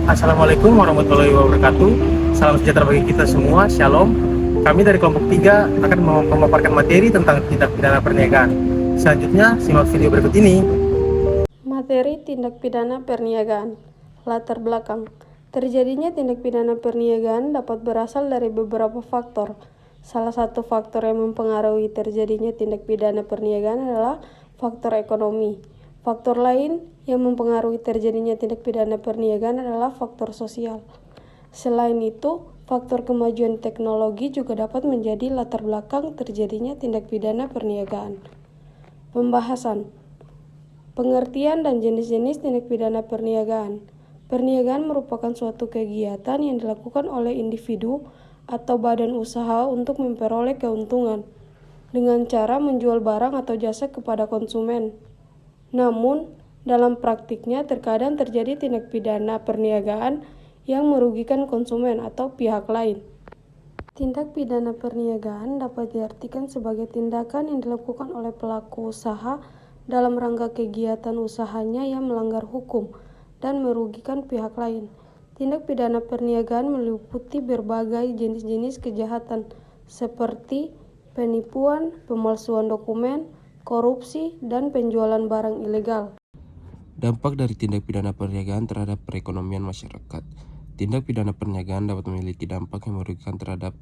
Assalamualaikum warahmatullahi wabarakatuh. Salam sejahtera bagi kita semua. Shalom. Kami dari kelompok 3 akan memaparkan materi tentang tindak pidana perniagaan. Selanjutnya, simak video berikut ini. Materi tindak pidana perniagaan. Latar belakang. Terjadinya tindak pidana perniagaan dapat berasal dari beberapa faktor. Salah satu faktor yang mempengaruhi terjadinya tindak pidana perniagaan adalah faktor ekonomi. Faktor lain yang mempengaruhi terjadinya tindak pidana perniagaan adalah faktor sosial. Selain itu, faktor kemajuan teknologi juga dapat menjadi latar belakang terjadinya tindak pidana perniagaan. Pembahasan. Pengertian dan jenis-jenis tindak pidana perniagaan. Perniagaan merupakan suatu kegiatan yang dilakukan oleh individu atau badan usaha untuk memperoleh keuntungan dengan cara menjual barang atau jasa kepada konsumen. Namun, dalam praktiknya terkadang terjadi tindak pidana perniagaan yang merugikan konsumen atau pihak lain. Tindak pidana perniagaan dapat diartikan sebagai tindakan yang dilakukan oleh pelaku usaha dalam rangka kegiatan usahanya yang melanggar hukum dan merugikan pihak lain. Tindak pidana perniagaan meliputi berbagai jenis-jenis kejahatan seperti penipuan, pemalsuan dokumen, korupsi, dan penjualan barang ilegal. Dampak dari tindak pidana perniagaan terhadap perekonomian masyarakat. Tindak pidana perniagaan dapat memiliki dampak yang merugikan terhadap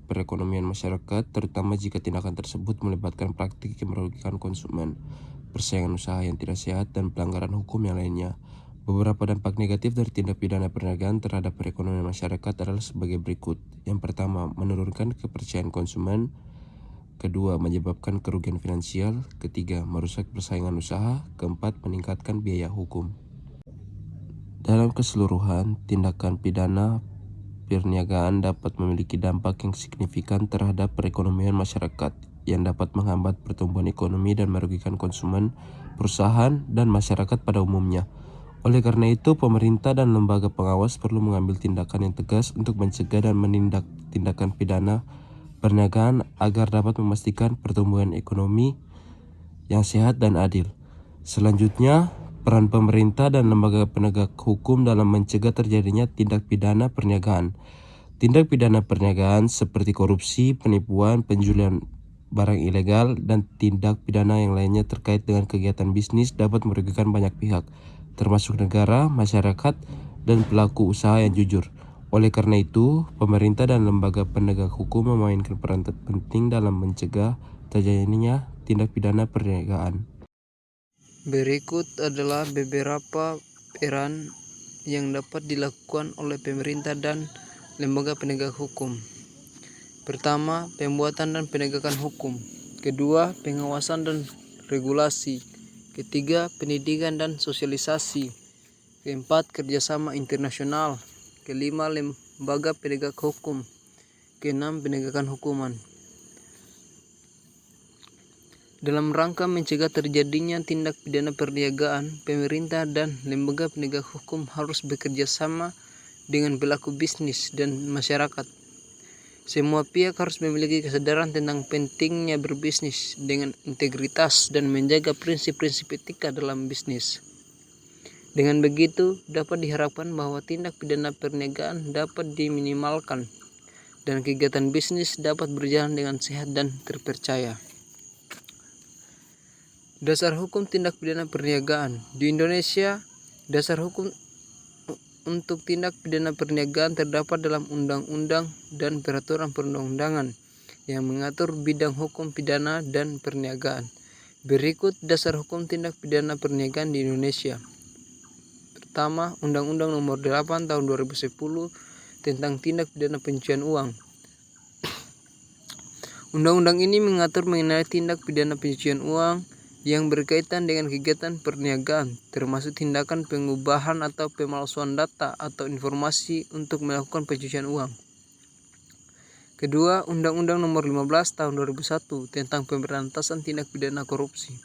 perekonomian masyarakat, terutama jika tindakan tersebut melibatkan praktik yang merugikan konsumen, persaingan usaha yang tidak sehat, dan pelanggaran hukum yang lainnya. Beberapa dampak negatif dari tindak pidana perniagaan terhadap perekonomian masyarakat adalah sebagai berikut. Yang pertama, menurunkan kepercayaan konsumen. Kedua, menyebabkan kerugian finansial. Ketiga, merusak persaingan usaha. Keempat, meningkatkan biaya hukum. Dalam keseluruhan, tindakan pidana perniagaan dapat memiliki dampak yang signifikan terhadap perekonomian masyarakat, yang dapat menghambat pertumbuhan ekonomi dan merugikan konsumen, perusahaan, dan masyarakat pada umumnya. Oleh karena itu, pemerintah dan lembaga pengawas perlu mengambil tindakan yang tegas untuk mencegah dan menindak tindakan pidana perniagaan agar dapat memastikan pertumbuhan ekonomi yang sehat dan adil. Selanjutnya, peran pemerintah dan lembaga penegak hukum dalam mencegah terjadinya tindak pidana perniagaan. Tindak pidana perniagaan seperti korupsi, penipuan, penjualan barang ilegal, dan tindak pidana yang lainnya terkait dengan kegiatan bisnis dapat merugikan banyak pihak, termasuk negara, masyarakat, dan pelaku usaha yang jujur. Oleh karena itu, pemerintah dan lembaga penegak hukum memainkan peran penting dalam mencegah terjadinya tindak pidana perniagaan. Berikut adalah beberapa peran yang dapat dilakukan oleh pemerintah dan lembaga penegak hukum. Pertama, pembuatan dan penegakan hukum. Kedua, pengawasan dan regulasi. Ketiga, pendidikan dan sosialisasi. Keempat, kerjasama internasional. Kelima, lembaga penegak hukum. Keenam, penegakan hukuman. Dalam rangka mencegah terjadinya tindak pidana perniagaan, pemerintah dan lembaga penegak hukum harus bekerja sama dengan pelaku bisnis dan masyarakat. Semua pihak harus memiliki kesadaran tentang pentingnya berbisnis dengan integritas dan menjaga prinsip-prinsip etika dalam bisnis. Dengan begitu, dapat diharapkan bahwa tindak pidana perniagaan dapat diminimalkan dan kegiatan bisnis dapat berjalan dengan sehat dan terpercaya. Dasar hukum tindak pidana perniagaan. Di Indonesia, dasar hukum untuk tindak pidana perniagaan terdapat dalam undang-undang dan peraturan perundang-undangan yang mengatur bidang hukum pidana dan perniagaan. Berikut dasar hukum tindak pidana perniagaan di Indonesia. Pertama, Undang-Undang Nomor 8 Tahun 2010 tentang tindak pidana pencucian uang. Undang-undang ini mengatur mengenai tindak pidana pencucian uang yang berkaitan dengan kegiatan perniagaan, termasuk tindakan pengubahan atau pemalsuan data atau informasi untuk melakukan pencucian uang. Kedua, Undang-Undang Nomor 15 Tahun 2001 tentang pemberantasan tindak pidana korupsi.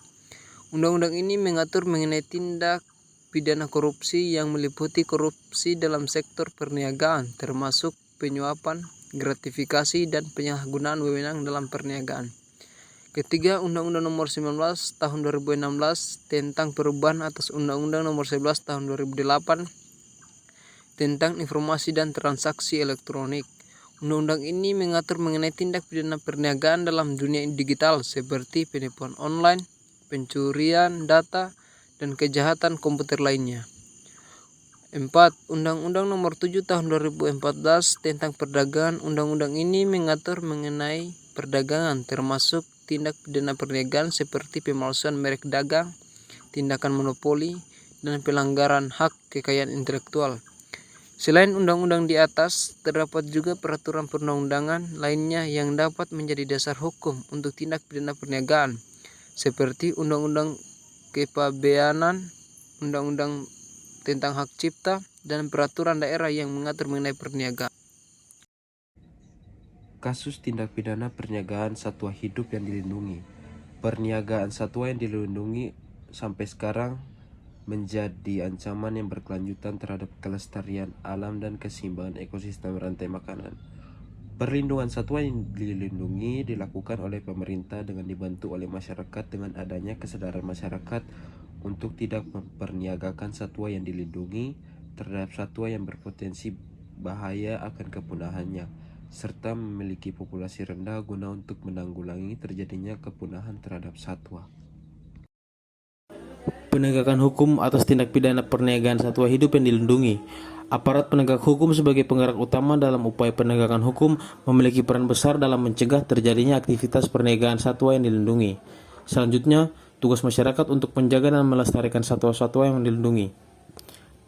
Undang-undang ini mengatur mengenai tindak pidana korupsi yang meliputi korupsi dalam sektor perniagaan, termasuk penyuapan, gratifikasi, dan penyalahgunaan wewenang dalam perniagaan. Ketiga, Undang-Undang Nomor 19 Tahun 2016 tentang perubahan atas Undang-Undang Nomor 11 Tahun 2008 tentang informasi dan transaksi elektronik. Undang-undang ini mengatur mengenai tindak pidana perniagaan dalam dunia digital seperti penipuan online, pencurian data, dan kejahatan komputer lainnya. 4. Undang-Undang Nomor 7 Tahun 2014 tentang Perdagangan. Undang-undang ini mengatur mengenai perdagangan termasuk tindak pidana perniagaan seperti pemalsuan merek dagang, tindakan monopoli, dan pelanggaran hak kekayaan intelektual. Selain undang-undang di atas, terdapat juga peraturan perundang-undangan lainnya yang dapat menjadi dasar hukum untuk tindak pidana perniagaan, seperti Undang-Undang Kepabeanan, Undang-Undang tentang Hak Cipta, dan peraturan daerah yang mengatur mengenai perniagaan. Kasus tindak pidana perniagaan satwa hidup yang dilindungi. Perniagaan satwa yang dilindungi sampai sekarang menjadi ancaman yang berkelanjutan terhadap kelestarian alam dan keseimbangan ekosistem rantai makanan. Perlindungan satwa yang dilindungi dilakukan oleh pemerintah dengan dibantu oleh masyarakat dengan adanya kesadaran masyarakat untuk tidak memperniagakan satwa yang dilindungi terhadap satwa yang berpotensi bahaya akan kepunahannya, serta memiliki populasi rendah guna untuk menanggulangi terjadinya kepunahan terhadap satwa. Penegakan hukum atas tindak pidana perniagaan satwa hidup yang dilindungi. Aparat penegak hukum sebagai penggerak utama dalam upaya penegakan hukum memiliki peran besar dalam mencegah terjadinya aktivitas perniagaan satwa yang dilindungi. Selanjutnya, tugas masyarakat untuk menjaga dan melestarikan satwa-satwa yang dilindungi.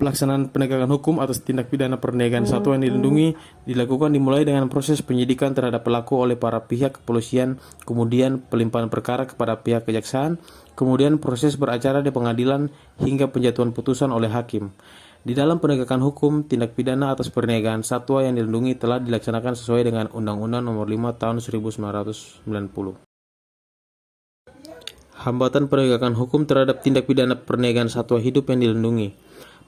Pelaksanaan penegakan hukum atas tindak pidana perniagaan satwa yang dilindungi dilakukan dimulai dengan proses penyidikan terhadap pelaku oleh para pihak kepolisian, kemudian pelimpahan perkara kepada pihak kejaksaan, kemudian proses beracara di pengadilan hingga penjatuhan putusan oleh hakim. Di dalam penegakan hukum, tindak pidana atas perniagaan satwa yang dilindungi telah dilaksanakan sesuai dengan Undang-Undang Nomor 5 Tahun 1990. Hambatan penegakan hukum terhadap tindak pidana perniagaan satwa hidup yang dilindungi.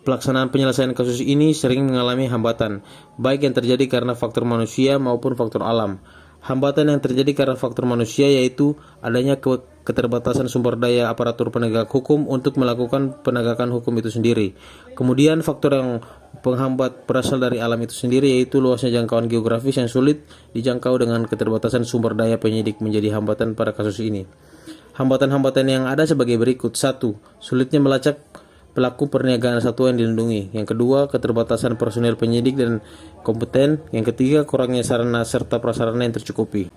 Pelaksanaan penyelesaian kasus ini sering mengalami hambatan, baik yang terjadi karena faktor manusia maupun faktor alam. Hambatan yang terjadi karena faktor manusia yaitu adanya keterbatasan sumber daya aparatur penegak hukum untuk melakukan penegakan hukum itu sendiri. Kemudian faktor yang penghambat berasal dari alam itu sendiri yaitu luasnya jangkauan geografis yang sulit dijangkau dengan keterbatasan sumber daya penyidik menjadi hambatan pada kasus ini. Hambatan-hambatan yang ada sebagai berikut. 1. Sulitnya melacak pelaku perniagaan satwa yang dilindungi. Yang kedua, keterbatasan personil penyidik dan kompeten. Yang ketiga, kurangnya sarana serta prasarana yang tercukupi.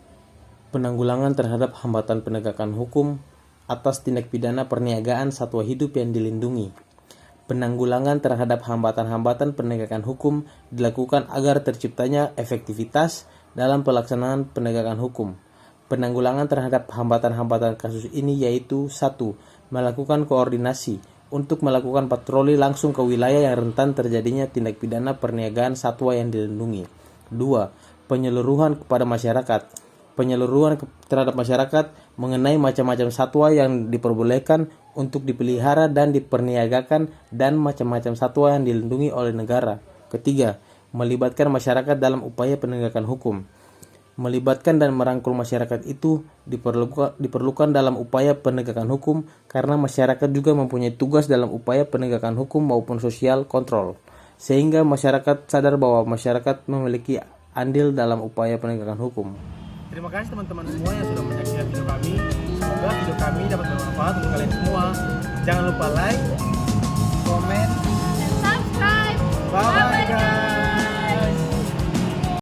Penanggulangan terhadap hambatan penegakan hukum atas tindak pidana perniagaan satwa hidup yang dilindungi. Penanggulangan terhadap hambatan-hambatan penegakan hukum dilakukan agar terciptanya efektivitas dalam pelaksanaan penegakan hukum. Penanggulangan terhadap hambatan-hambatan kasus ini yaitu 1. Melakukan koordinasi untuk melakukan patroli langsung ke wilayah yang rentan terjadinya tindak pidana perniagaan satwa yang dilindungi. 2. Penyeluruhan kepada masyarakat. Penyeluruhan terhadap masyarakat mengenai macam-macam satwa yang diperbolehkan untuk dipelihara dan diperniagakan dan macam-macam satwa yang dilindungi oleh negara. Ketiga, melibatkan masyarakat dalam upaya penegakan hukum. Melibatkan dan merangkul masyarakat itu diperlukan dalam upaya penegakan hukum karena masyarakat juga mempunyai tugas dalam upaya penegakan hukum maupun sosial kontrol, sehingga masyarakat sadar bahwa masyarakat memiliki andil dalam upaya penegakan hukum. Terima kasih teman-teman semua yang sudah menyaksikan video kami. Semoga video kami dapat bermanfaat untuk kalian semua. Jangan lupa like,